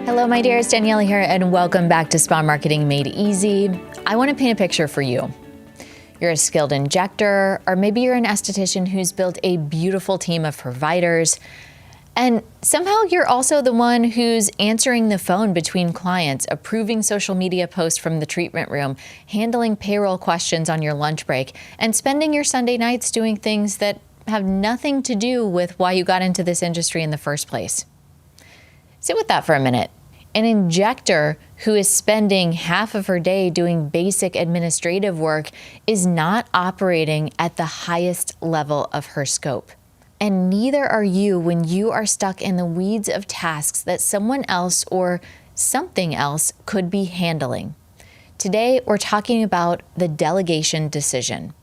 Hello, my dears. Danielle here, and welcome back to Spa Marketing Made Easy. I want to paint a picture for you. You're a skilled injector, or maybe you're an esthetician who's built a beautiful team of providers, and somehow you're also the one who's answering the phone between clients, approving social media posts from the treatment room, handling payroll questions on your lunch break, and spending your Sunday nights doing things that have nothing to do with why you got into this industry in the first place. Sit with that for a minute. An injector who is spending half of her day doing basic administrative work is not operating at the highest level of her scope. And neither are you when you are stuck in the weeds of tasks that someone else or something else could be handling. Today, we're talking about the delegation decision.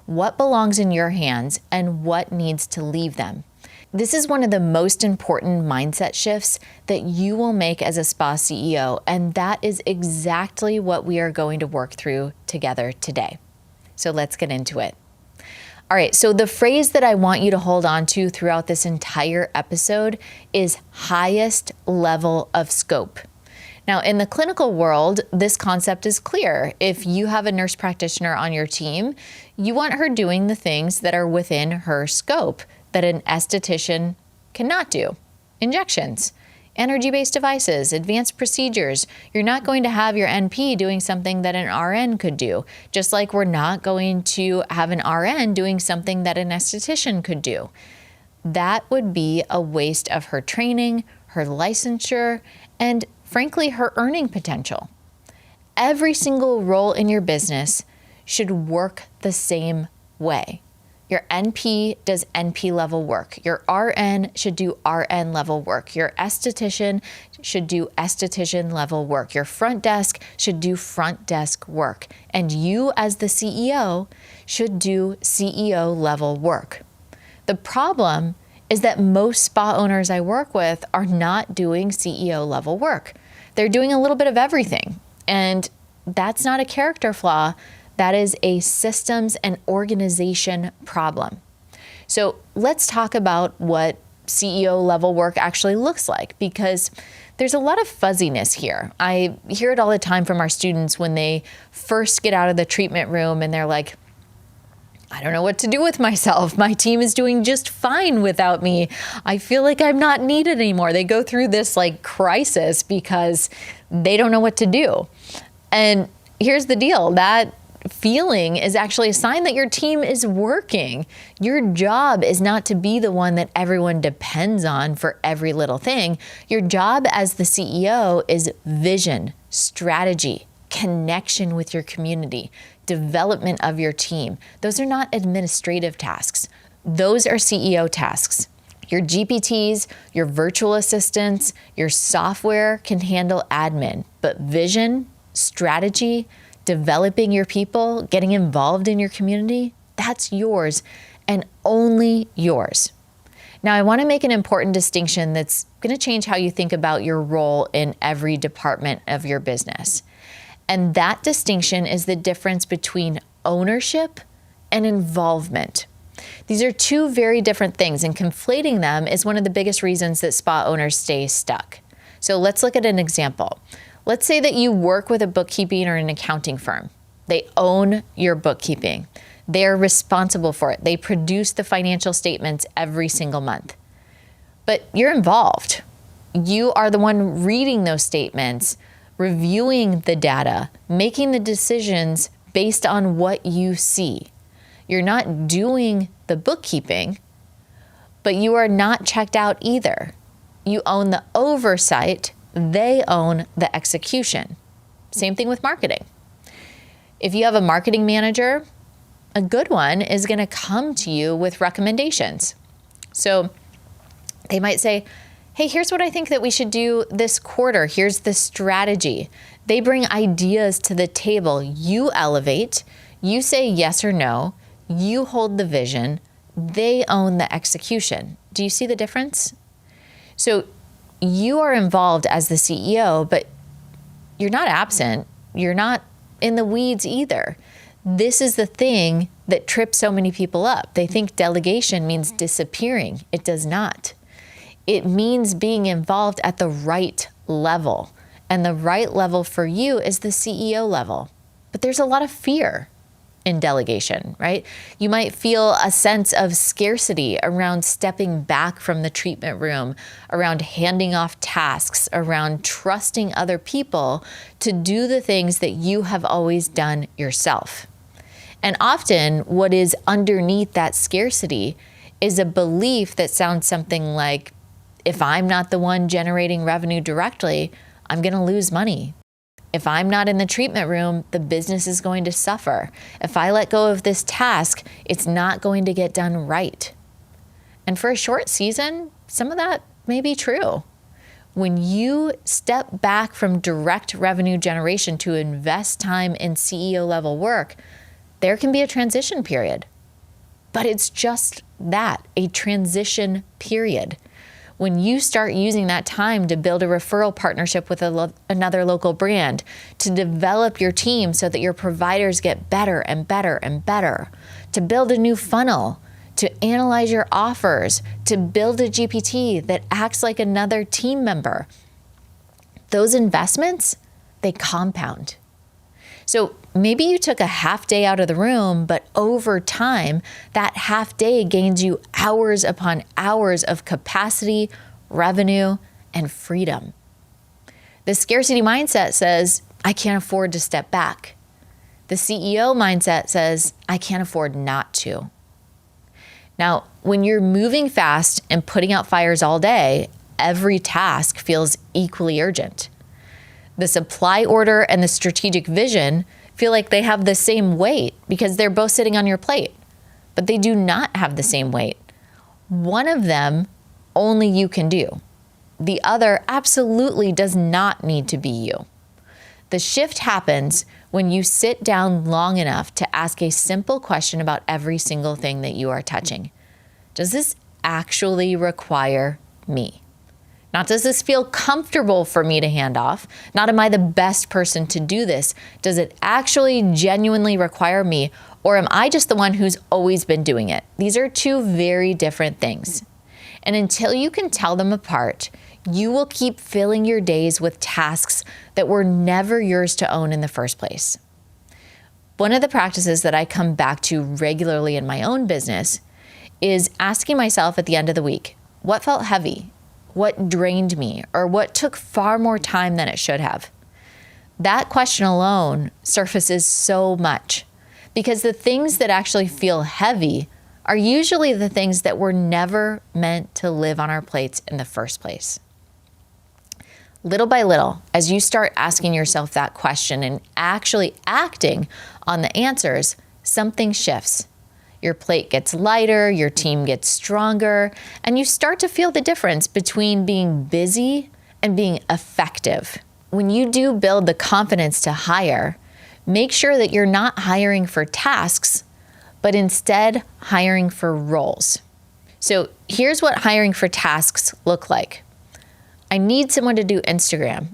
What belongs in your hands and what needs to leave them. This is one of the most important mindset shifts that you will make as a spa CEO, and that is exactly what we are going to work through together today. So let's get into it. All right, so the phrase that I want you to hold on to throughout this entire episode is highest level of scope. Now, in the clinical world, this concept is clear. If you have a nurse practitioner on your team, you want her doing the things that are within her scope that an esthetician cannot do. Injections, energy-based devices, advanced procedures. You're not going to have your NP doing something that an RN could do, just like we're not going to have an RN doing something that an esthetician could do. That would be a waste of her training, her licensure, and frankly, her earning potential. Every single role in your business should work the same way. Your NP does NP level work. Your RN should do RN level work. Your esthetician should do esthetician level work. Your front desk should do front desk work. And you as the CEO should do CEO level work. The problem is that most spa owners I work with are not doing CEO level work. They're doing a little bit of everything. And that's not a character flaw. That is a systems and organization problem. So let's talk about what CEO level work actually looks like, because there's a lot of fuzziness here. I hear it all the time from our students when they first get out of the treatment room and they're like, I don't know what to do with myself. My team is doing just fine without me. I feel like I'm not needed anymore. They go through this crisis because they don't know what to do. And here's the deal, that feeling is actually a sign that your team is working. Your job is not to be the one that everyone depends on for every little thing. Your job as the CEO is vision, strategy, connection with your community, development of your team. Those are not administrative tasks. Those are CEO tasks. Your GPTs, your virtual assistants, your software can handle admin, but vision, strategy, developing your people, getting involved in your community, that's yours and only yours. Now, I want to make an important distinction that's going to change how you think about your role in every department of your business. And that distinction is the difference between ownership and involvement. These are two very different things, and conflating them is one of the biggest reasons that spa owners stay stuck. So let's look at an example. Let's say that you work with a bookkeeping or an accounting firm. They own your bookkeeping. They're responsible for it. They produce the financial statements every single month. But you're involved. You are the one reading those statements, reviewing the data, making the decisions based on what you see. You're not doing the bookkeeping, but you are not checked out either. You own the oversight. They own the execution. Same thing with marketing. If you have a marketing manager, a good one is going to come to you with recommendations. So they might say, hey, here's what I think that we should do this quarter. Here's the strategy. They bring ideas to the table. You elevate. You say yes or no. You hold the vision. They own the execution. Do you see the difference? So you are involved as the CEO, but you're not absent. You're not in the weeds either. This is the thing that trips so many people up. They think delegation means disappearing. It does not. It means being involved at the right level. And the right level for you is the CEO level. But there's a lot of fear in delegation, right? You might feel a sense of scarcity around stepping back from the treatment room, around handing off tasks, around trusting other people to do the things that you have always done yourself. And often what is underneath that scarcity is a belief that sounds something like, if I'm not the one generating revenue directly, I'm going to lose money. If I'm not in the treatment room, the business is going to suffer. If I let go of this task, it's not going to get done right. And for a short season, some of that may be true. When you step back from direct revenue generation to invest time in CEO level work, there can be a transition period. But it's just that, a transition period. When you start using that time to build a referral partnership with another local brand, to develop your team so that your providers get better and better and better, to build a new funnel, to analyze your offers, to build a GPT that acts like another team member, those investments, they compound. So maybe you took a half day out of the room, but over time, that half day gains you hours upon hours of capacity, revenue, and freedom. The scarcity mindset says, I can't afford to step back. The CEO mindset says, I can't afford not to. Now, when you're moving fast and putting out fires all day, every task feels equally urgent. The supply order and the strategic vision feel like they have the same weight because they're both sitting on your plate, but they do not have the same weight. One of them only you can do. The other absolutely does not need to be you. The shift happens when you sit down long enough to ask a simple question about every single thing that you are touching. Does this actually require me? Not does this feel comfortable for me to hand off? Not am I the best person to do this? Does it actually genuinely require me? Or am I just the one who's always been doing it? These are two very different things. And until you can tell them apart, you will keep filling your days with tasks that were never yours to own in the first place. One of the practices that I come back to regularly in my own business is asking myself at the end of the week, what felt heavy? What drained me, or what took far more time than it should have? That question alone surfaces so much because the things that actually feel heavy are usually the things that were never meant to live on our plates in the first place. Little by little, as you start asking yourself that question and actually acting on the answers, something shifts. Your plate gets lighter, your team gets stronger, and you start to feel the difference between being busy and being effective. When you do build the confidence to hire, make sure that you're not hiring for tasks, but instead hiring for roles. So here's what hiring for tasks look like. I need someone to do Instagram.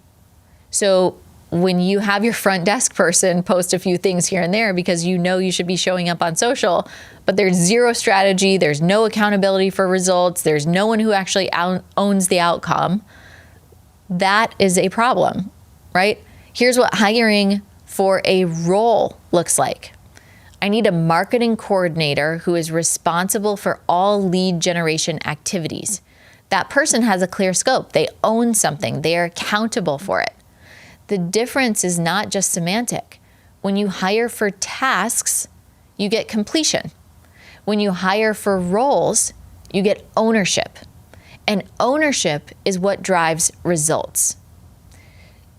So when you have your front desk person post a few things here and there because you know you should be showing up on social, but there's zero strategy, there's no accountability for results, there's no one who actually owns the outcome, that is a problem, right? Here's what hiring for a role looks like. I need a marketing coordinator who is responsible for all lead generation activities. That person has a clear scope. They own something. They are accountable for it. The difference is not just semantic. When you hire for tasks, you get completion. When you hire for roles, you get ownership. And ownership is what drives results.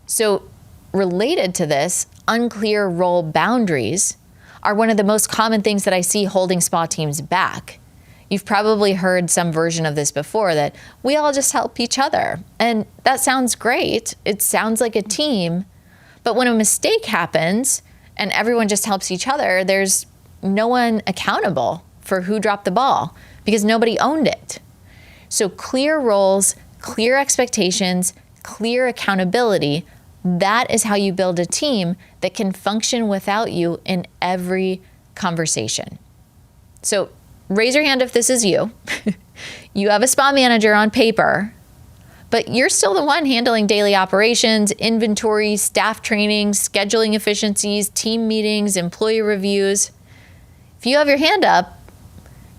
So related to this, unclear role boundaries are one of the most common things that I see holding spa teams back. You've probably heard some version of this before, that we all just help each other. And that sounds great. It sounds like a team. But when a mistake happens and everyone just helps each other, there's no one accountable for who dropped the ball because nobody owned it. So clear roles, clear expectations, clear accountability, that is how you build a team that can function without you in every conversation. So raise your hand if this is you. You have a spa manager on paper, but you're still the one handling daily operations, inventory, staff training, scheduling efficiencies, team meetings, employee reviews. If you have your hand up,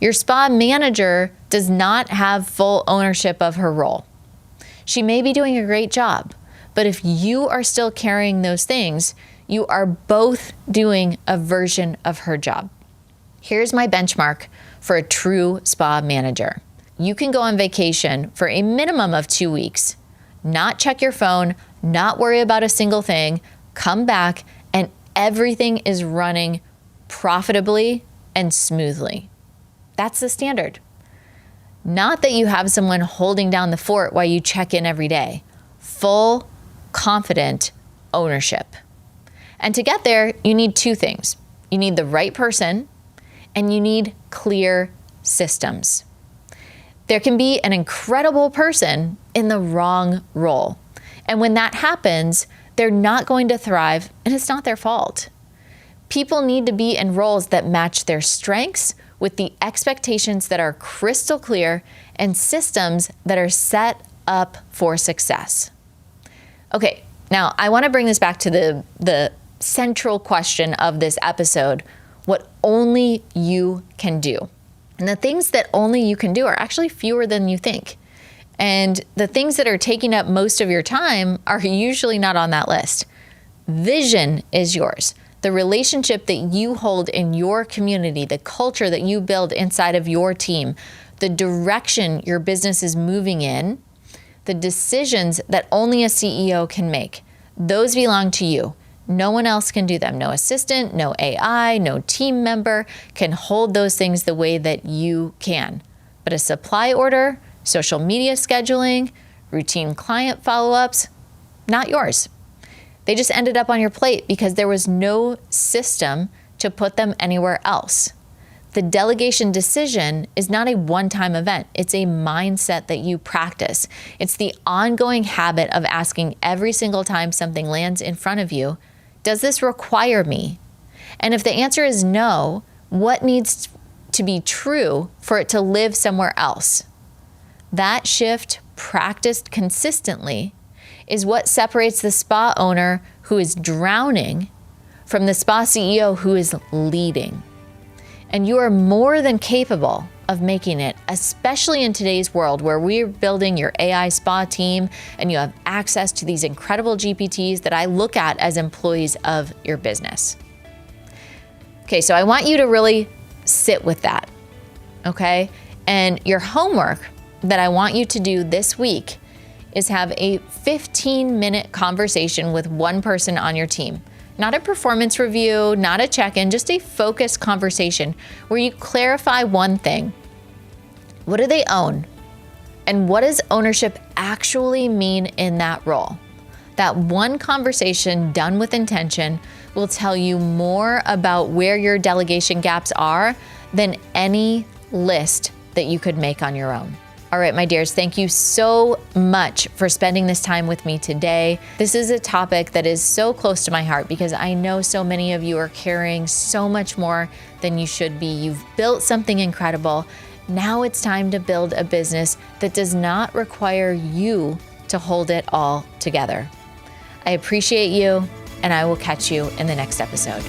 your spa manager does not have full ownership of her role. She may be doing a great job, but if you are still carrying those things, you are both doing a version of her job. Here's my benchmark for a true spa manager. You can go on vacation for a minimum of 2 weeks, not check your phone, not worry about a single thing, come back, and everything is running profitably and smoothly. That's the standard. Not that you have someone holding down the fort while you check in every day. Full, confident ownership. And to get there, you need two things. You need the right person, and you need clear systems. There can be an incredible person in the wrong role. And when that happens, they're not going to thrive, and it's not their fault. People need to be in roles that match their strengths with the expectations that are crystal clear and systems that are set up for success. Okay, now I want to bring this back to the central question of this episode, what only you can do. And the things that only you can do are actually fewer than you think. And the things that are taking up most of your time are usually not on that list. Vision is yours. The relationship that you hold in your community, the culture that you build inside of your team, the direction your business is moving in, the decisions that only a CEO can make, those belong to you. No one else can do them. No assistant, no AI, no team member can hold those things the way that you can. But a supply order, social media scheduling, routine client follow-ups, not yours. They just ended up on your plate because there was no system to put them anywhere else. The delegation decision is not a one-time event. It's a mindset that you practice. It's the ongoing habit of asking every single time something lands in front of you, does this require me? And if the answer is no, what needs to be true for it to live somewhere else? That shift, practiced consistently, is what separates the spa owner who is drowning from the spa CEO who is leading. And you are more than capable of making it, especially in today's world where we're building your AI spa team and you have access to these incredible GPTs that I look at as employees of your business. Okay, so I want you to really sit with that, okay? And your homework that I want you to do this week is have a 15-minute conversation with one person on your team. Not a performance review, not a check-in, just a focused conversation where you clarify one thing. What do they own? And what does ownership actually mean in that role? That one conversation done with intention will tell you more about where your delegation gaps are than any list that you could make on your own. All right, my dears, thank you so much for spending this time with me today. This is a topic that is so close to my heart because I know so many of you are carrying so much more than you should be. You've built something incredible. Now it's time to build a business that does not require you to hold it all together. I appreciate you, and I will catch you in the next episode.